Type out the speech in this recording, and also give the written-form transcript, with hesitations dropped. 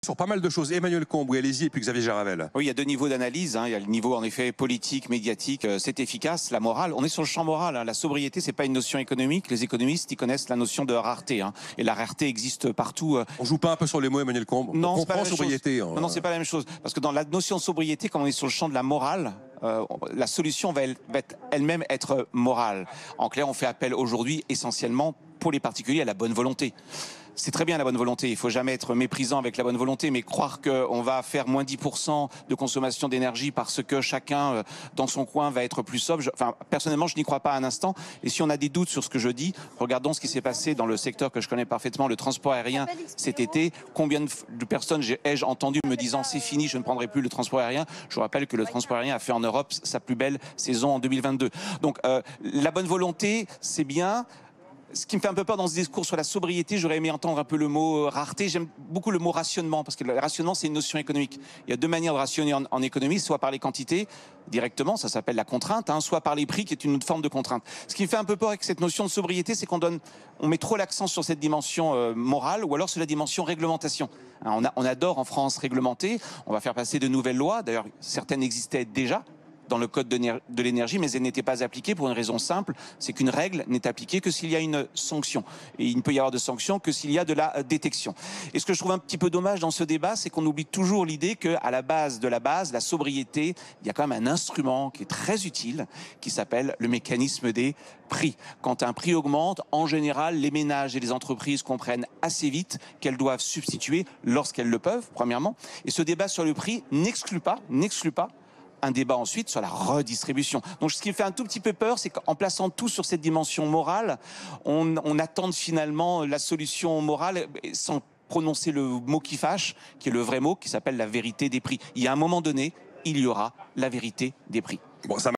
sur pas mal de choses. Emmanuel Combe, oui, allez-y, et puis Xavier Jaravel. Oui, il y a deux niveaux d'analyse. Il y a le niveau, en effet, politique, médiatique. C'est efficace. La morale, on est sur le champ moral. La sobriété, c'est pas une notion économique. Les économistes, ils connaissent la notion de rareté. Et la rareté existe partout. On joue pas un peu sur les mots, Emmanuel Combe? Non, on c'est pas la comprend même sobriété. chose. Non, c'est pas la même chose. Parce que dans la notion de sobriété, quand on est sur le champ de la morale, la solution va elle-même être morale. En clair, on fait appel aujourd'hui essentiellement pour les particuliers à la bonne volonté. C'est très bien la bonne volonté, il ne faut jamais être méprisant avec la bonne volonté, mais croire qu'on va faire moins 10% de consommation d'énergie parce que chacun dans son coin va être plus sobre, personnellement je n'y crois pas un instant. Et si on a des doutes sur ce que je dis, regardons ce qui s'est passé dans le secteur que je connais parfaitement, le transport aérien cet été. Combien de personnes ai-je entendu me disant c'est fini, je ne prendrai plus le transport aérien. Je vous rappelle que le transport aérien a fait en Europe sa plus belle saison en 2022. Donc la bonne volonté, c'est bien. Ce qui me fait un peu peur dans ce discours sur la sobriété, j'aurais aimé entendre un peu le mot rareté. J'aime beaucoup le mot rationnement, parce que le rationnement, c'est une notion économique. Il y a deux manières de rationner en économie, soit par les quantités, directement, ça s'appelle la contrainte, soit par les prix, qui est une autre forme de contrainte. Ce qui me fait un peu peur avec cette notion de sobriété, c'est qu'on met trop l'accent sur cette dimension morale, ou alors sur la dimension réglementation. On adore en France réglementer, on va faire passer de nouvelles lois, d'ailleurs certaines existaient déjà dans le code de l'énergie, mais elle n'était pas appliquée pour une raison simple, c'est qu'une règle n'est appliquée que s'il y a une sanction. Et il ne peut y avoir de sanction que s'il y a de la détection. Et ce que je trouve un petit peu dommage dans ce débat, c'est qu'on oublie toujours l'idée qu'à la base de la base, la sobriété, il y a quand même un instrument qui est très utile, qui s'appelle le mécanisme des prix. Quand un prix augmente, en général, les ménages et les entreprises comprennent assez vite qu'elles doivent substituer lorsqu'elles le peuvent, premièrement. Et ce débat sur le prix n'exclut pas un débat ensuite sur la redistribution. Donc ce qui me fait un tout petit peu peur, c'est qu'en plaçant tout sur cette dimension morale, on attend finalement la solution morale sans prononcer le mot qui fâche, qui est le vrai mot, qui s'appelle la vérité des prix. Il y a un moment donné, il y aura la vérité des prix. Bon, ça